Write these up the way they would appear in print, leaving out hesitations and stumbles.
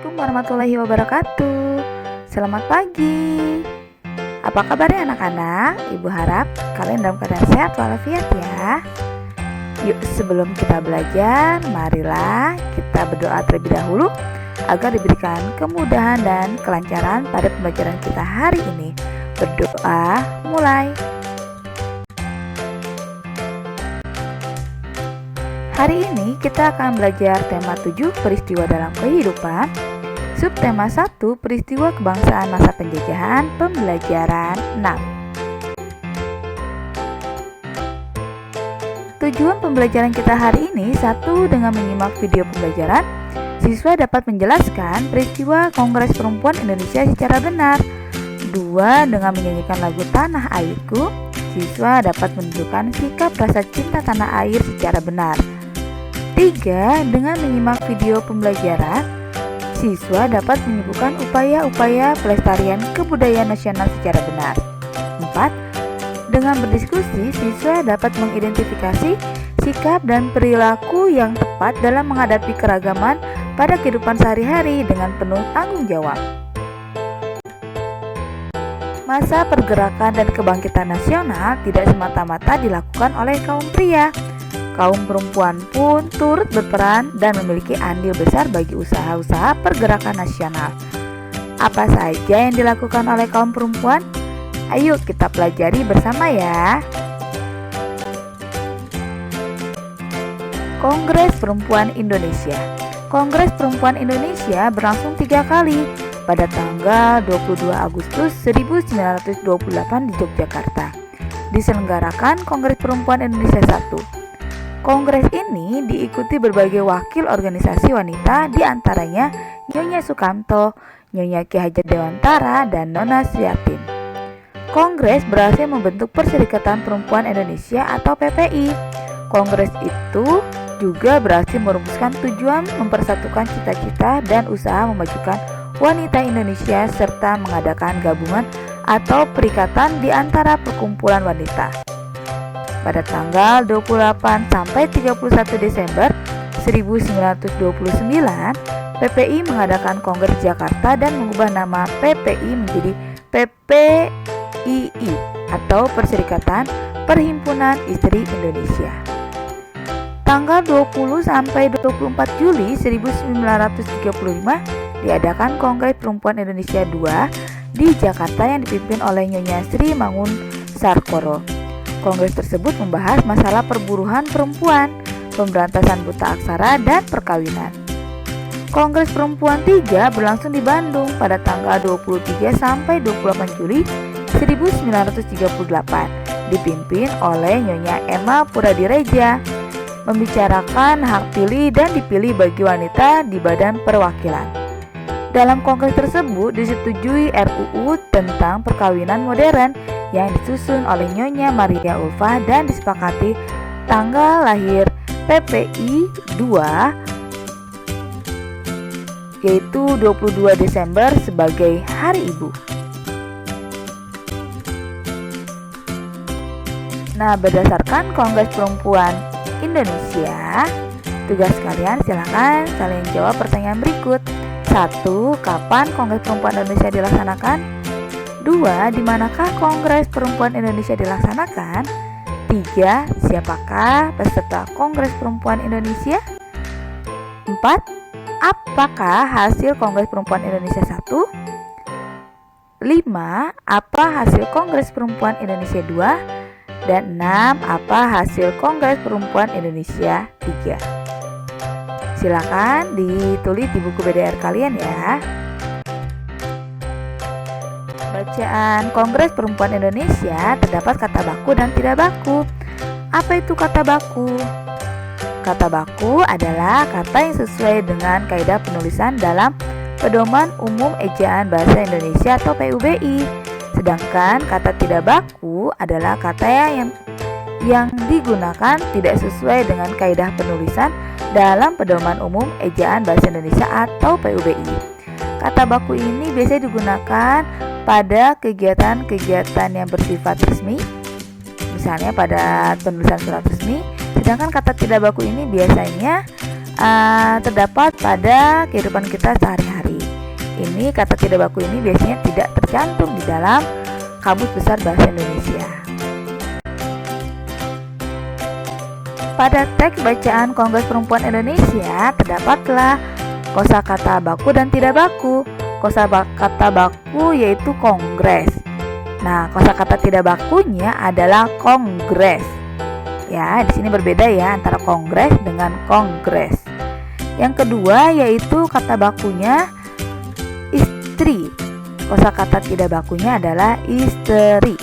Assalamualaikum warahmatullahi wabarakatuh. Selamat pagi. Apa kabarnya anak-anak? Ibu harap kalian dalam keadaan sehat walafiat ya. Yuk, sebelum kita belajar, marilah kita berdoa terlebih dahulu agar diberikan kemudahan dan kelancaran pada pembelajaran kita hari ini. Berdoa mulai. Hari ini kita akan belajar tema 7 peristiwa dalam kehidupan, subtema 1 peristiwa kebangsaan masa penjajahan, pembelajaran 6. Tujuan pembelajaran kita hari ini, 1. Dengan menyimak video pembelajaran, siswa dapat menjelaskan peristiwa Kongres Perempuan Indonesia secara benar. 2. Dengan menyanyikan lagu Tanah Airku, siswa dapat menunjukkan sikap rasa cinta tanah air secara benar. 3. Dengan menyimak video pembelajaran, siswa dapat menyebutkan upaya-upaya pelestarian kebudayaan nasional secara benar. 4. Dengan berdiskusi, siswa dapat mengidentifikasi sikap dan perilaku yang tepat dalam menghadapi keragaman pada kehidupan sehari-hari dengan penuh tanggung jawab. Masa pergerakan dan kebangkitan nasional tidak semata-mata dilakukan oleh kaum pria. Kaum perempuan pun turut berperan dan memiliki andil besar bagi usaha-usaha pergerakan nasional. Apa saja yang dilakukan oleh kaum perempuan? Ayo kita pelajari bersama ya. Kongres Perempuan Indonesia. Kongres Perempuan Indonesia berlangsung 3 kali, pada tanggal 22 Agustus 1928 di Yogyakarta. Diselenggarakan Kongres Perempuan Indonesia 1. Kongres ini diikuti berbagai wakil organisasi wanita, diantaranya Nyonya Sukamto, Nyonya Ki Hajar Dewantara, dan Nona Suyatin. Kongres berhasil membentuk Perserikatan Perempuan Indonesia atau PPI. Kongres itu juga berhasil merumuskan tujuan mempersatukan cita-cita dan usaha memajukan wanita Indonesia serta mengadakan gabungan atau perikatan di antara perkumpulan wanita. Pada tanggal 28 sampai 31 Desember 1929, PPI mengadakan Kongres Jakarta dan mengubah nama PPI menjadi PPII atau Perserikatan Perhimpunan Istri Indonesia. Tanggal 20 sampai 24 Juli 1935 diadakan Kongres Perempuan Indonesia II di Jakarta yang dipimpin oleh Nyonya Sri Mangunsarkoro. Kongres tersebut membahas masalah perburuhan perempuan, pemberantasan buta aksara, dan perkawinan. Kongres Perempuan III berlangsung di Bandung pada tanggal 23 sampai 28 Juli 1938, dipimpin oleh Nyonya Emma Puradireja, membicarakan hak pilih dan dipilih bagi wanita di Badan Perwakilan. Dalam kongres tersebut disetujui RUU tentang perkawinan modern yang disusun oleh Nyonya Maria Ulfa dan disepakati tanggal lahir PPI II yaitu 22 Desember sebagai Hari Ibu. Nah, berdasarkan Kongres Perempuan Indonesia, tugas kalian silakan kalian jawab pertanyaan berikut. 1. Kapan Kongres Perempuan Indonesia dilaksanakan? 2. Di manakah Kongres Perempuan Indonesia dilaksanakan? 3. Siapakah peserta Kongres Perempuan Indonesia? 4. Apakah hasil Kongres Perempuan Indonesia 1? 5. Apa hasil Kongres Perempuan Indonesia 2? Dan 6. Apa hasil Kongres Perempuan Indonesia 3? Silakan ditulis di buku BDR kalian ya. Bacaan Kongres Perempuan Indonesia terdapat kata baku dan tidak baku. Apa itu kata baku? Kata baku adalah kata yang sesuai dengan kaidah penulisan dalam Pedoman Umum Ejaan Bahasa Indonesia atau PUBI. Sedangkan kata tidak baku adalah kata yang digunakan tidak sesuai dengan kaidah penulisan dalam Pedoman Umum Ejaan Bahasa Indonesia atau PUBI. Kata baku ini biasanya digunakan pada kegiatan-kegiatan yang bersifat resmi, misalnya pada penulisan surat resmi. Sedangkan kata tidak baku ini biasanya terdapat pada kehidupan kita sehari-hari. Ini kata tidak baku ini biasanya tidak tercantum di dalam Kamus Besar Bahasa Indonesia. Pada teks bacaan Kongres Perempuan Indonesia terdapatlah kosakata baku dan tidak baku. Kosakata baku yaitu kongres. Nah, kosakata tidak bakunya adalah kongres. Ya, di sini berbeda ya antara kongres dengan kongres. Yang kedua yaitu kata bakunya istri. Kosakata tidak bakunya adalah istri.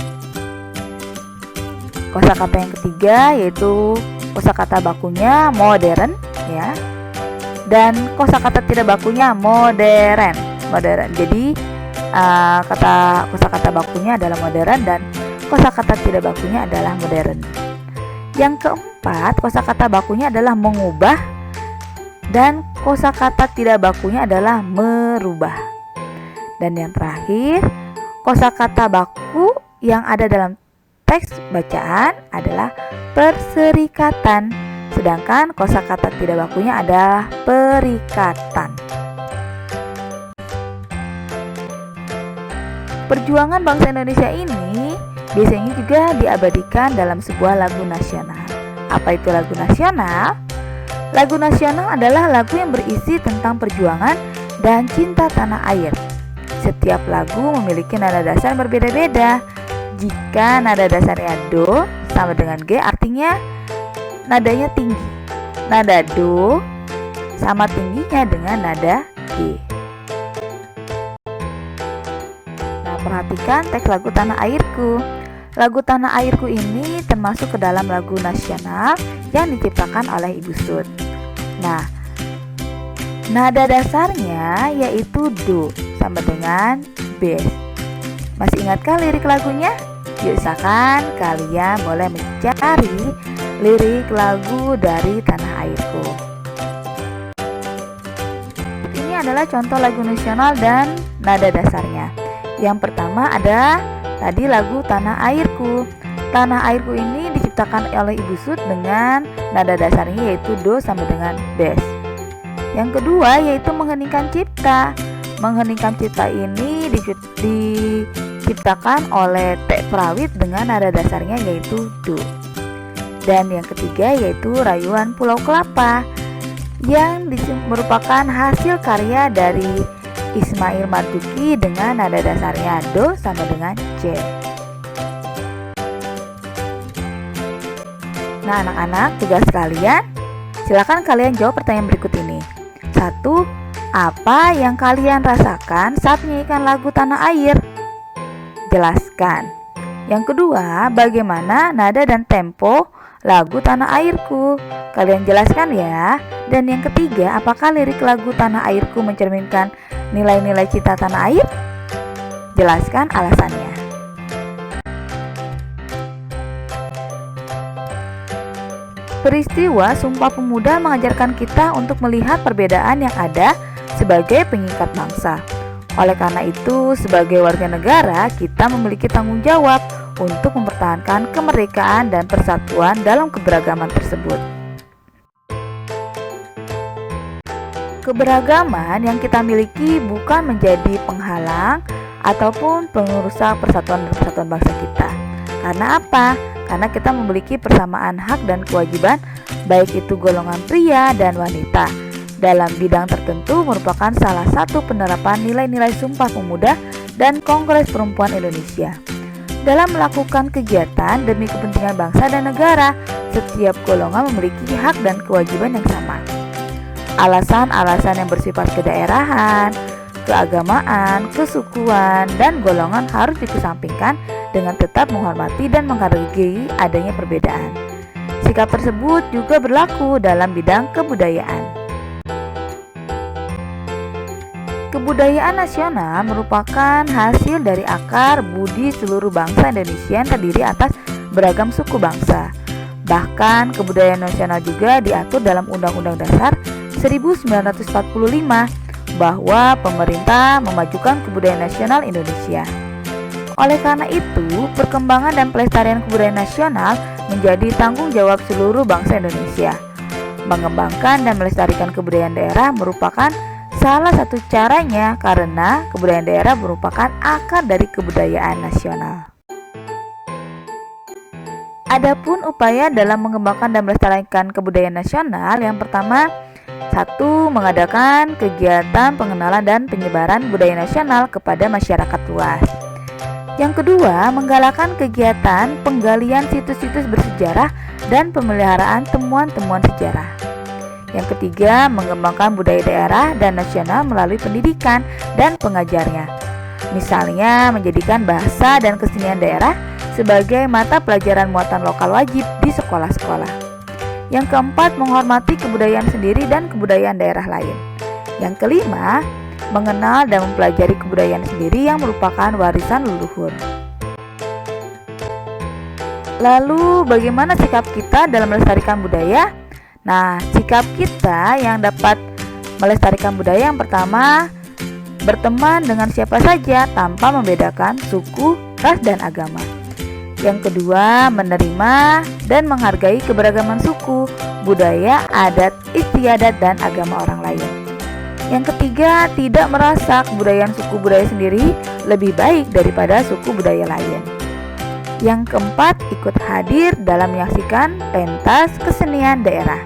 Kosakata yang ketiga yaitu kosakata bakunya modern ya. Dan kosakata tidak bakunya modern. Jadi kosakata bakunya adalah modern dan kosakata tidak bakunya adalah modern. Yang keempat, kosakata bakunya adalah mengubah dan kosakata tidak bakunya adalah merubah. Dan yang terakhir, kosakata baku yang ada dalam teks bacaan adalah perserikatan, sedangkan kosakata tidak bakunya adalah perikatan. Perjuangan bangsa Indonesia ini biasanya juga diabadikan dalam sebuah lagu nasional. Apa itu lagu nasional? Lagu nasional adalah lagu yang berisi tentang perjuangan dan cinta tanah air. Setiap lagu memiliki nada dasar berbeda-beda. Jika nada dasarnya Do sama dengan G, artinya nadanya tinggi. Nada Do sama tingginya dengan nada G. Nah, perhatikan teks lagu Tanah Airku. Lagu Tanah Airku ini termasuk ke dalam lagu nasional yang diciptakan oleh Ibu Sud. Nah, nada dasarnya yaitu Do sama dengan bass. Masih ingatkah lirik lagunya? Yuk, usahakan kalian boleh mencari lirik lagu dari Tanah Airku. Ini adalah contoh lagu nasional dan nada dasarnya. Yang pertama ada tadi lagu Tanah Airku. Tanah Airku ini diciptakan oleh Ibu Sud dengan nada dasarnya yaitu Do sama dengan bass. Yang kedua yaitu Mengheningkan Cipta. Mengheningkan Cipta ini diciptakan oleh T. Prawit dengan nada dasarnya yaitu Do. Dan yang ketiga yaitu Rayuan Pulau Kelapa yang merupakan hasil karya dari Ismail Marzuki dengan nada dasarnya Do sama dengan C. Nah, anak-anak, tugas kalian, silakan kalian jawab pertanyaan berikut ini. 1. Apa yang kalian rasakan saat menyanyikan lagu Tanah Air? Jelaskan. Yang kedua, bagaimana nada dan tempo lagu Tanah Airku? Kalian jelaskan ya. Dan yang ketiga, apakah lirik lagu Tanah Airku mencerminkan nilai-nilai cinta tanah air? Jelaskan alasannya. Peristiwa Sumpah Pemuda mengajarkan kita untuk melihat perbedaan yang ada sebagai pengikat bangsa. Oleh karena itu, sebagai warga negara, kita memiliki tanggung jawab untuk mempertahankan kemerdekaan dan persatuan dalam keberagaman tersebut. Keberagaman yang kita miliki bukan menjadi penghalang ataupun pengerusak persatuan dan persatuan bangsa kita. Karena apa? Karena kita memiliki persamaan hak dan kewajiban, baik itu golongan pria dan wanita. Dalam bidang tertentu merupakan salah satu penerapan nilai-nilai Sumpah Pemuda dan Kongres Perempuan Indonesia. Dalam melakukan kegiatan demi kepentingan bangsa dan negara, setiap golongan memiliki hak dan kewajiban yang sama. Alasan-alasan yang bersifat kedaerahan, keagamaan, kesukuan, dan golongan harus dikesampingkan dengan tetap menghormati dan menghargai adanya perbedaan. Sikap tersebut juga berlaku dalam bidang kebudayaan. Kebudayaan nasional merupakan hasil dari akar budi seluruh bangsa Indonesia yang terdiri atas beragam suku bangsa. Bahkan kebudayaan nasional juga diatur dalam Undang-Undang Dasar 1945 bahwa pemerintah memajukan kebudayaan nasional Indonesia. Oleh karena itu, perkembangan dan pelestarian kebudayaan nasional menjadi tanggung jawab seluruh bangsa Indonesia. Mengembangkan dan melestarikan kebudayaan daerah merupakan Salah satu caranya karena kebudayaan daerah merupakan akar dari kebudayaan nasional. Adapun upaya dalam mengembangkan dan melestarikan kebudayaan nasional, yang pertama, 1. Mengadakan kegiatan pengenalan dan penyebaran budaya nasional kepada masyarakat luas. Yang kedua, menggalakkan kegiatan penggalian situs-situs bersejarah dan pemeliharaan temuan-temuan sejarah. Yang ketiga, mengembangkan budaya daerah dan nasional melalui pendidikan dan pengajarnya. Misalnya, menjadikan bahasa dan kesenian daerah sebagai mata pelajaran muatan lokal wajib di sekolah-sekolah. Yang keempat, menghormati kebudayaan sendiri dan kebudayaan daerah lain. Yang kelima, mengenal dan mempelajari kebudayaan sendiri yang merupakan warisan leluhur. Lalu, bagaimana sikap kita dalam melestarikan budaya? Nah, sikap kita yang dapat melestarikan budaya, yang pertama, berteman dengan siapa saja tanpa membedakan suku, ras, dan agama. Yang kedua, menerima dan menghargai keberagaman suku, budaya, adat, istiadat, dan agama orang lain. Yang ketiga, tidak merasa kebudayaan suku budaya sendiri lebih baik daripada suku budaya lain. Yang keempat, ikut hadir dalam menyaksikan pentas kesenian daerah.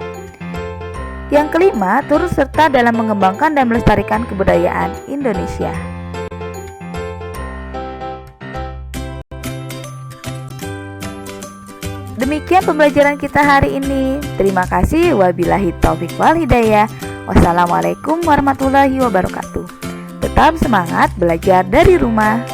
Yang kelima, turut serta dalam mengembangkan dan melestarikan kebudayaan Indonesia. Demikian pembelajaran kita hari ini. Terima kasih. Wabillahi taufik wal hidayah. Wassalamualaikum warahmatullahi wabarakatuh. Tetap semangat belajar dari rumah.